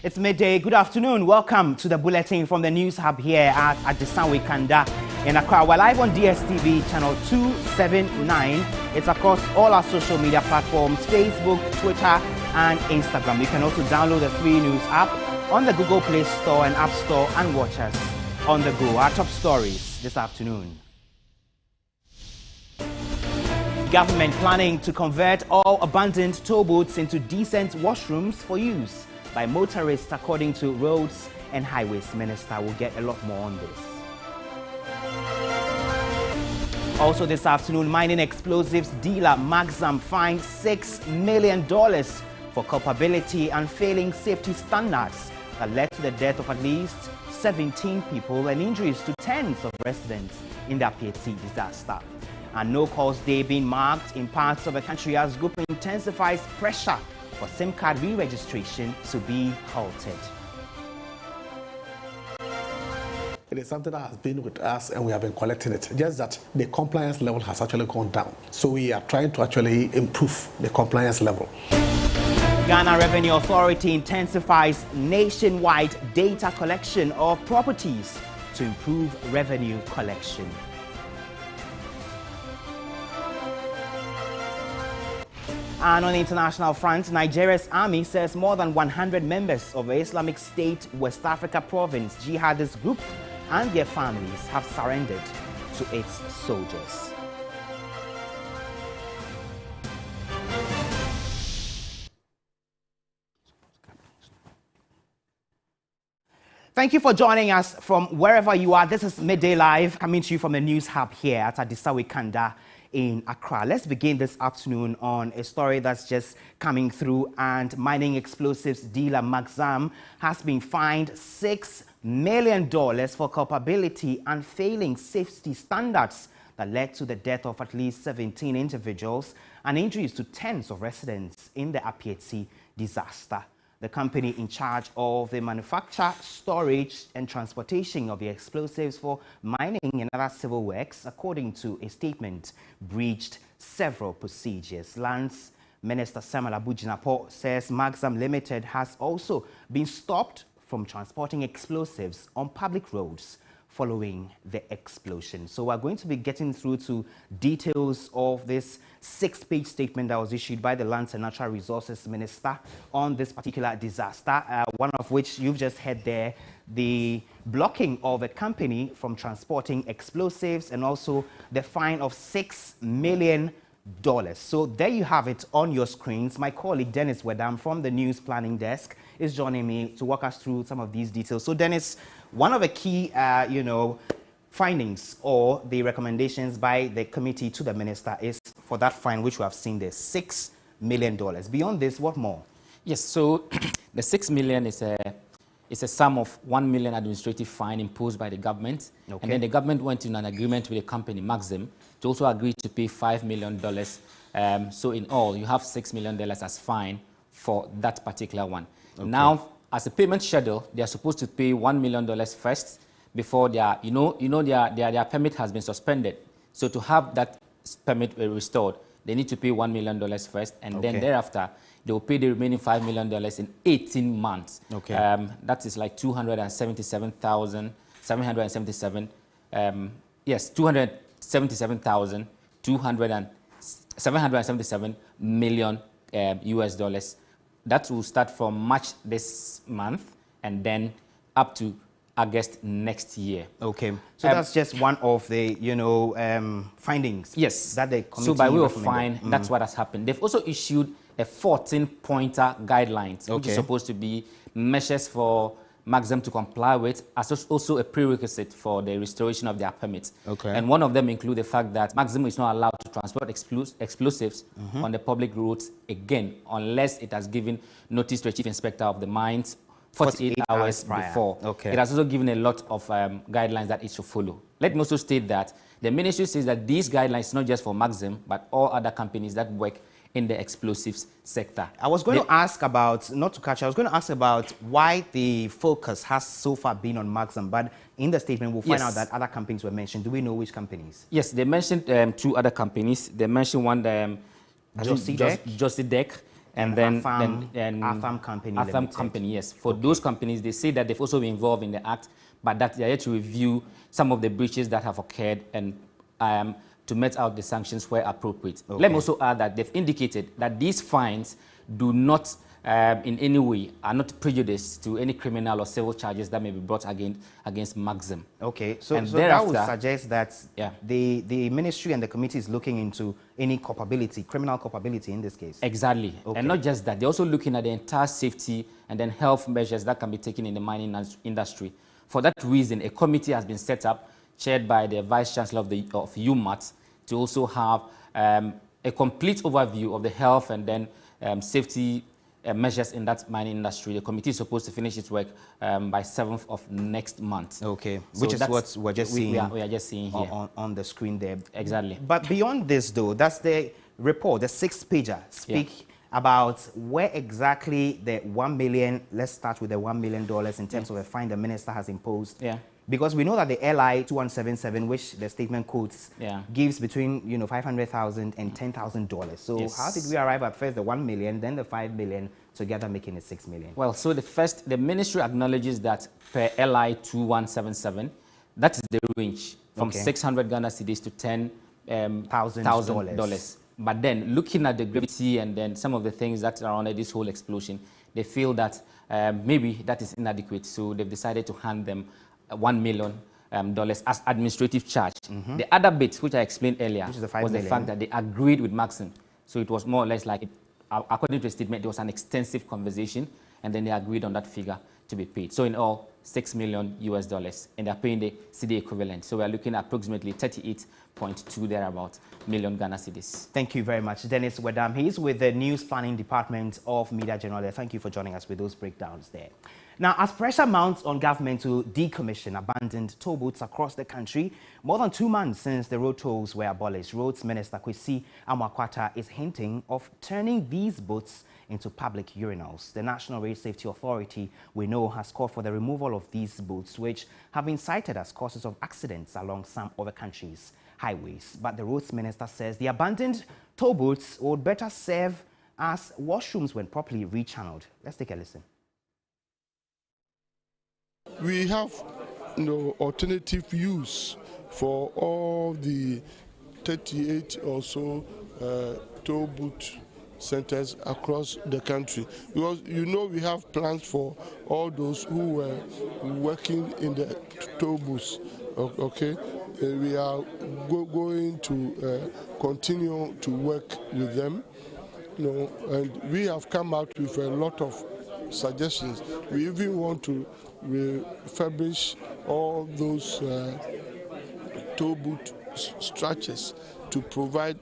It's midday. Good afternoon. Welcome to the bulletin from the News Hub here at Adisawe Kanda in Accra. We're live on DSTV channel 279. It's across all our social media platforms, Facebook, Twitter, and Instagram. You can also download the 3 News app on the Google Play Store and App Store and watch us on the go. Our top stories this afternoon. Government planning to convert all abandoned tollbooths into decent washrooms for use by motorists, according to Roads and Highways Minister. We'll get a lot more on this. Also this afternoon, mining explosives dealer Maxam fined $6 million for culpability and failing safety standards that led to the death of at least 17 people and injuries to tens of residents in the Apieti disaster. And No Calls Day being marked in parts of the country as group intensifies pressure for SIM card re-registration to be halted. It is something that has been with us and we have been collecting it. Just that the compliance level has actually gone down. So we are trying to actually improve the compliance level. Ghana Revenue Authority intensifies nationwide data collection of properties to improve revenue collection. And on the international front, Nigeria's army says more than 100 members of the Islamic State West Africa province jihadist group and their families have surrendered to its soldiers. Thank you for joining us from wherever you are. This is Midday Live, coming to you from the News Hub here at Adisawe Kanda in Accra. Let's begin this afternoon on a story that's just coming through, and mining explosives dealer Maxam has been fined $6 million for culpability and failing safety standards that led to the death of at least 17 individuals and injuries to tens of residents in the Apieti disaster. The company in charge of the manufacture, storage and transportation of the explosives for mining and other civil works, according to a statement, breached several procedures. Lands Minister Samuel Abu Jinapor says Maxam Limited has also been stopped from transporting explosives on public roads following the explosion. So we're going to be getting through to details of this 6-page statement that was issued by the Lands and Natural Resources Minister on this particular disaster, one of which you've just heard there, the blocking of a company from transporting explosives and also the fine of $6 million. So there you have it on your screens. My colleague Dennis Wedam from the News Planning Desk is joining me to walk us through some of these details. So Dennis, one of the key, findings or the recommendations by the committee to the minister is for that fine, which we have seen there, $6 million. Beyond this, what more? Yes, so the $6 million is a sum of $1 million administrative fine imposed by the government. Okay. And then the government went in an agreement with the company, Maxim, to also agree to pay $5 million. So in all, you have $6 million as fine for that particular one. Okay. Now, as a payment schedule, they are supposed to pay $1 million first before their permit has been suspended. So to have that permit restored, they need to pay $1 million first, and then thereafter, they will pay the remaining $5 million in 18 months. Okay. That is like 277,777. Yes, 777 million US dollars. That will start from March this month and then up to August next year. Okay, so that's just one of the, findings. Yes. That the committee. So by way of fine, that's what has happened. They've also issued a 14-pointer guidelines, which is supposed to be measures for Maxim to comply with, as also a prerequisite for the restoration of their permits. Okay. And one of them include the fact that Maxim is not allowed to transport explosives on the public roads again, unless it has given notice to the chief inspector of the mines 48 hours before. Okay. It has also given a lot of guidelines that it should follow. Let me also state that the ministry says that these guidelines are not just for Maxim, but all other companies that work in the explosives sector. I was going to ask about, not to catch, I was going to ask about why the focus has so far been on Maxim, but in the statement we'll find out that other companies were mentioned. Do we know which companies? Yes, they mentioned 2 other companies. They mentioned one, Josidec, and then Atham Company Limited. Company, yes. For those companies, they say that they've also been involved in the act, but that they are yet to review some of the breaches that have occurred and to met out the sanctions where appropriate. Okay. Let me also add that they've indicated that these fines do not in any way are not prejudiced to any criminal or civil charges that may be brought against Maxim. Okay, so that would suggest that the ministry and the committee is looking into any culpability, criminal culpability in this case. Exactly. Okay. And not just that, they're also looking at the entire safety and then health measures that can be taken in the mining industry. For that reason, a committee has been set up, chaired by the Vice Chancellor of UMAT, to also have a complete overview of the health and then safety measures in that mining industry. The committee is supposed to finish its work by 7th of next month. Okay, so which is what we're just seeing. We are just seeing here on the screen there. Exactly. But beyond this, though, that's the report, the 6-pager, speak about where exactly the 1 million. Let's start with the $1 million in terms of the fine the minister has imposed. Yeah. Because we know that the LI 2177, which the statement quotes, gives between $500,000 and $10,000. So how did we arrive at first the 1 million, then the 5 million, together making it 6 million? Well, so the ministry acknowledges that per LI 2177, that is the range from 600 Ghana cedis to $10,000. But then looking at the gravity and then some of the things that surrounded this whole explosion, they feel that maybe that is inadequate. So they've decided to hand them $1 million as administrative charge. The other bit, which I explained earlier, was the fact that they agreed with Maxim. So it was more or less like, according to the statement, there was an extensive conversation, and then they agreed on that figure to be paid. So in all, $6 million US, and they're paying the cedi equivalent. So we're looking at approximately 38.2 thereabout million Ghana cedis. Thank you very much, Dennis Wedam. He's with the News Planning Department of Media General. Thank you for joining us with those breakdowns there. Now, as pressure mounts on government to decommission abandoned toll booths across the country, more than 2 months since the road tolls were abolished, Roads Minister Kwesi Amoakwata is hinting of turning these booths into public urinals. The National Road Safety Authority, we know, has called for the removal of these booths, which have been cited as causes of accidents along some of the country's highways. But the Roads Minister says the abandoned toll booths would better serve as washrooms when properly rechanneled. Let's take a listen. We have alternative use for all the 38 or so toll booth centers across the country, because we have plans for all those who were working in the toll booths. Okay, we are going to continue to work with them, and we have come out with a lot of suggestions. We even want to refurbish all those toll booth structures to provide